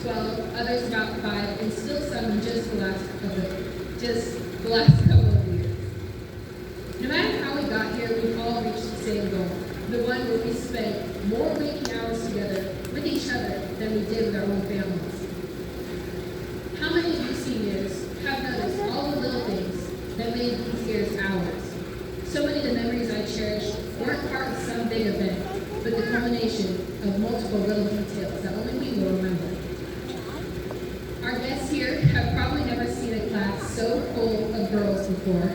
12, others about 5, and still some in just the last couple of years. No matter how we got here, we've all reached the same goal, the one where we spent more waking hours together with each other than we did with our own families. How many of you seniors have noticed all the little things that made these years ours? So many of the memories I cherish weren't part of some big event, but the culmination of multiple little details that only we will remember. Our guests here have probably never seen a class so full of girls before,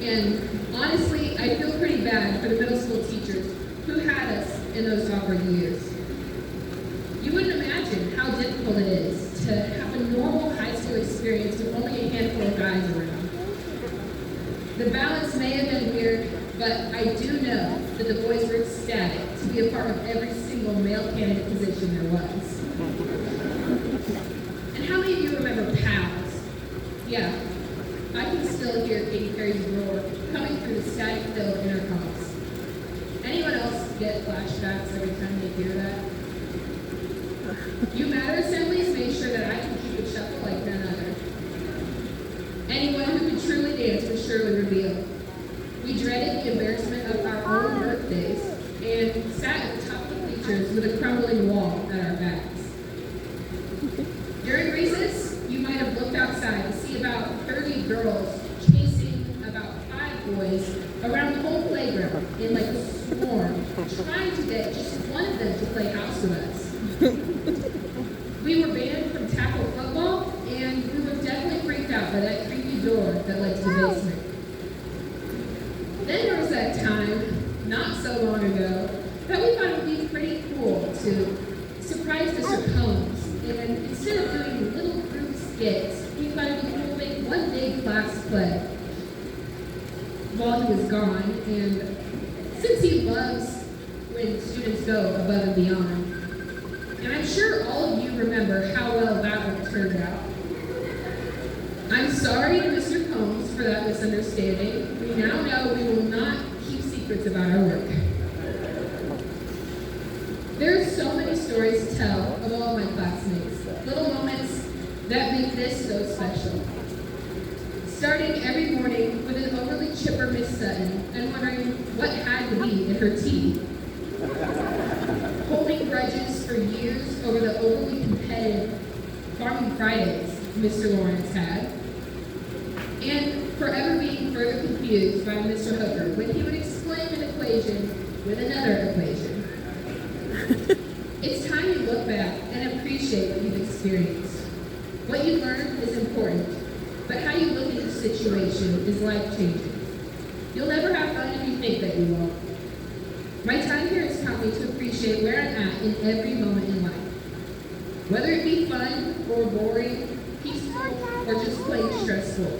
and honestly, I feel pretty bad for the middle school teachers who had us in those awkward years. You wouldn't imagine how difficult it is to have a normal high school experience with only a handful of guys around. The balance may have been weird, but I do know that the boys were ecstatic to be a part of every single male candidate position there was. And how many of you remember pals? Yeah, I can still hear Katy Perry's roar coming through the static-filled intercoms. Anyone else get flashbacks every time they hear that? You Matter assemblies made sure that I could keep it shuffled like none other. Anyone who could truly dance was surely revealed. We dreaded the embarrassment of our own birthdays and sat at the top of the bleachers with a crumbling wall at our backs. During recess, you might have looked outside to see about 30 girls chasing about 5 boys around the whole playground in like a swarm, trying to get just one of them to play house with us. We were banned from tackle football, and we were definitely freaked out by that creepy door that led to the basement. Then there was that time, not so long ago, that we thought it would be pretty cool to surprise Mr. Combs. And instead of doing little group skits, we thought it would be cool to make one big class play. While he was gone, and since he loves when students go above and beyond, and I'm sure all of you remember how well that one turned out. I'm sorry to Mr. Combs for that misunderstanding. We now know we will not keep secrets about our work. There are so many stories to tell of all of my classmates, little moments that make this so special. Starting every morning with an overly chipper Miss Sutton and wondering what had to be in her tea. Holding grudges for years over the overly competitive Farming Fridays Mr. Lawrence had. And forever being further confused by Mr. Hooker when he would explain an equation with another equation. It's time you look back and appreciate what you've experienced. What you learned is important, but how you look at the situation is life-changing. You'll never have fun if you think that you won't. My time here has taught me to appreciate where I'm at in every moment in life. Whether it be fun or boring, peaceful or just plain stressful.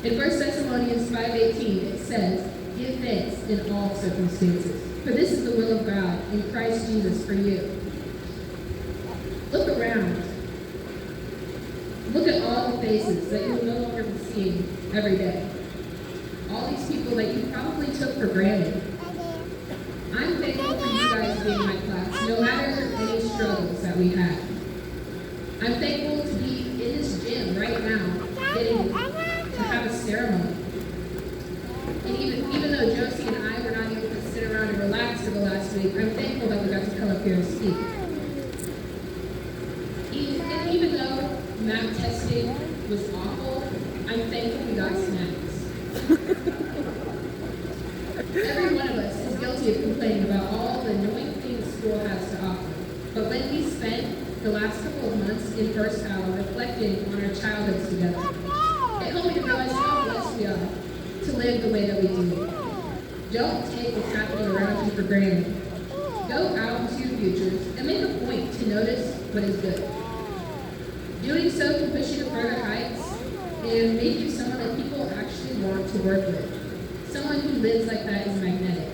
In 1 Thessalonians 5:18, it says, "Give thanks in all circumstances, for this is the will of God in Christ Jesus for you." Look around. Look at all the faces that you will no longer be seeing every day. All these people that you probably took for granted. I'm thankful for you guys being my class, no matter any struggles that we had. I'm thankful to be in this gym right now, getting to have a ceremony. And even though Josie and I were not able to sit around and relax for the last week, I'm thankful that we got to come up here and speak. And even though math testing was awful, I'm thankful we got snacks. Every one of us is guilty of complaining about all the annoying things school has to offer. But when we spent the last couple of months in first hour reflecting on our childhoods together, it helped me to realize how blessed we are to live the way that we do. Don't take what's happening around you for granted. Go out into your futures and make a point to notice what is good. Doing so can push you to further heights and make you someone that people actually want to work with. Someone who lives like that is magnetic.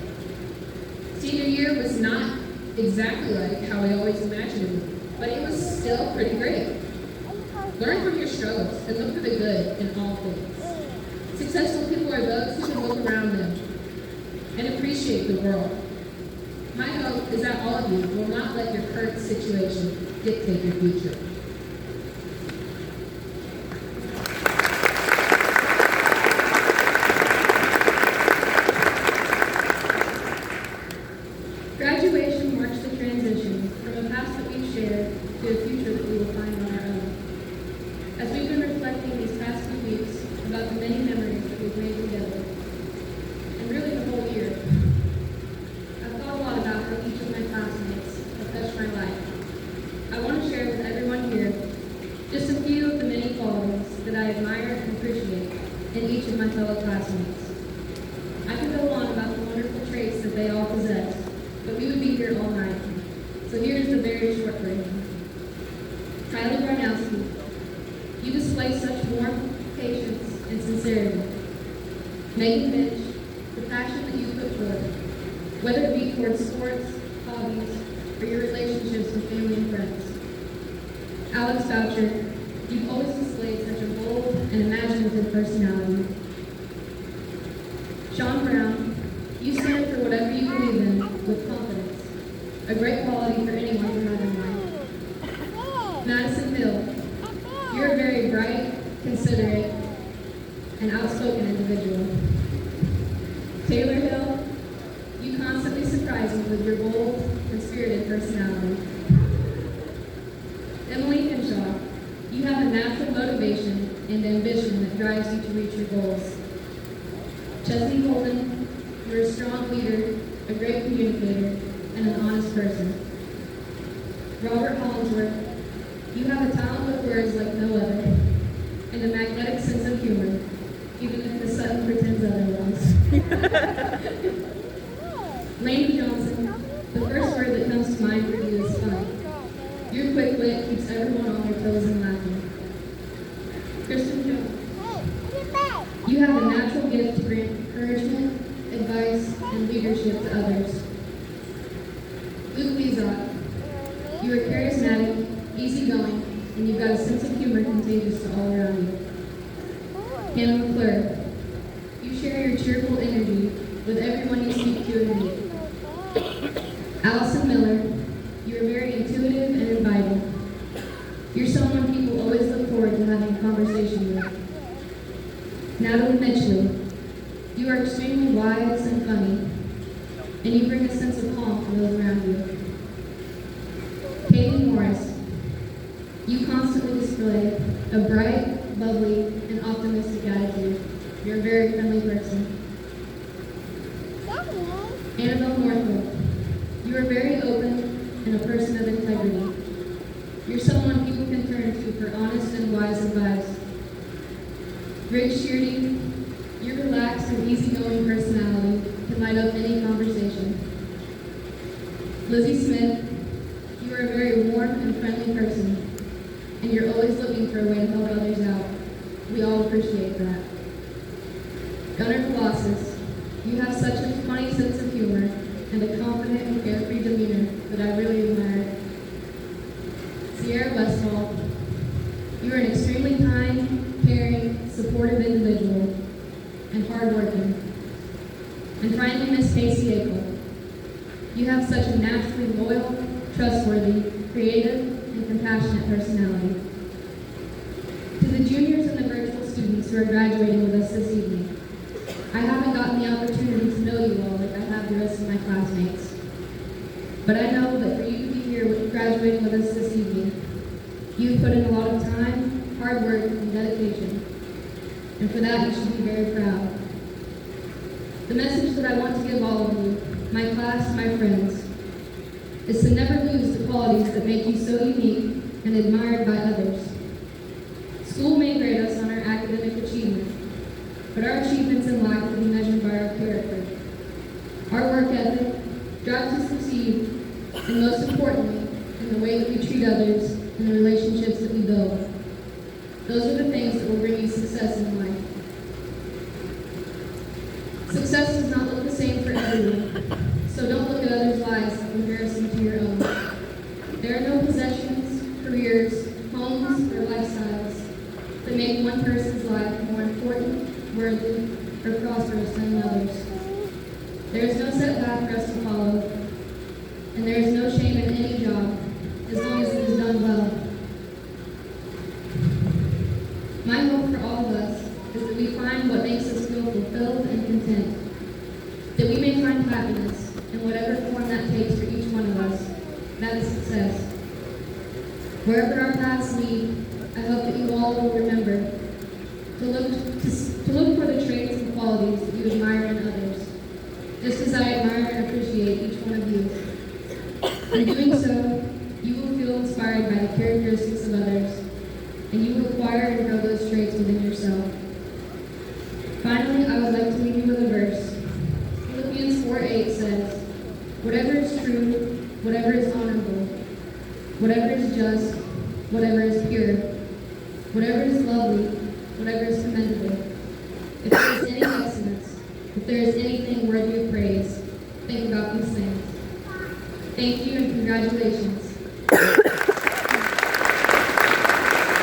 Senior year was not exactly like how I always imagined it would be, but it was still pretty great. Learn from your struggles and look for the good in all things. Successful people are those who can look around them and appreciate the world. My hope is that all of you will not let your current situation dictate your future. Graduation marks the transition from a past that we've shared to a future that we will find on our own. As we've been reflecting these past few weeks about the many memories that we've made together, and really the whole year, I've thought a lot about how each of my classmates have touched my life. I want to share with everyone here just a few of the many qualities that I admire and appreciate in each of my fellow classmates. I could go on about the wonderful traits that they all possess, but we would be here all night. So here's the very short version. Kylie Barnowski, you display such warmth, patience, and sincerity. Megan Finch, the passion that you put forth, whether it be towards sports, hobbies, or your relationships with family and friends. Alex Boucher, you've always displayed such a bold and imaginative personality. Sean Brown, you stand for whatever you believe in with confidence, a great quality for anyone to have in mind. Madison Hill, you're a very bright, considerate, and outspoken individual. Taylor Hill, you constantly surprise me with your bold and spirited personality. Emily Henshaw, you have a natural motivation and ambition that drives you to reach your goals. Chesney Holden, you're a strong leader, a great communicator, and an honest person. Robert Hollingsworth, you have a talent with words like no other, and a magnetic sense of humor, even if the sun pretends otherwise. Lainey Johnson, the first word that comes to mind for you is fun. Your quick wit keeps everyone on their toes and laughing. Kristen Jones, you have a natural gift to bring encouragement, advice, and leadership to others. Luke Lezot, you are charismatic, easygoing, and you've got a sense of humor contagious to all around you. Hannah McClure, you share your cheerful energy with everyone you speak to and meet. Allison Miller, you are very intuitive and inviting. You're someone people always look forward to having a conversation with. Natalie Mitchley, you are extremely wise and funny, and you bring a sense of calm to those around you. Kaylee Morris, you constantly display a bright, bubbly, and optimistic attitude. You're a very friendly person. Annabelle Northwood, you are very open and a person of integrity. You're someone people can turn to for honest and wise advice. Greg Sheardy, your relaxed and easygoing personality can light up any conversation. Lizzie Smith, you are a very warm and friendly person, and you're always looking for a way to help others out. We all appreciate that. Gunnar Colossus, you have such a funny sense of humor and a confident and carefree demeanor that I really admire. Sierra Westfall, you are an extremely kind, caring, supportive individual, and hardworking. And finally, Miss Casey Akel, you have such a naturally loyal, trustworthy, creative, and compassionate personality. To the juniors and the virtual students who are graduating with us this evening, I haven't gotten the opportunity to know you all like I have the rest of my classmates. But I know that for you to be here graduating with us this evening, you've put in a lot of time, hard work, and dedication. And for that, you should be very proud. The message that I want to give all of you, my class, my friends, is to never lose the qualities that make you so unique and admired by others. School may grade us on our academic achievement, but our achievements in life will be measured by our character. Our work ethic, drive to succeed, and most importantly, in the way that we treat others and the relationships that we build. Those are the things that will bring you success in life. Success does not look the same for everyone, so don't look at others' lives in comparison to your own. There are no possessions, careers, homes, or lifestyles that make one person's life more important, worthy, or prosperous than another's. There is no set path for us to follow, and there is no shame in any job, as long as it is done well. My hope for all of us is that we find what makes us feel fulfilled and content, that we may find happiness in whatever form that takes for each one of us. That is success. Wherever our paths meet, I hope that you all will remember to look for the traits and qualities that you admire in others, just as I admire and appreciate each one of you. In doing so, you will feel inspired by the characteristics of others, and you will acquire and grow those traits within yourself. Finally, I would like to leave you with a verse. Philippians 4:8 says, "Whatever is true, whatever is honorable, whatever is just, whatever is pure, whatever is lovely, whatever is commendable, if there is any excellence, if there is anything worthy of praise, think about these things." Thank you and congratulations.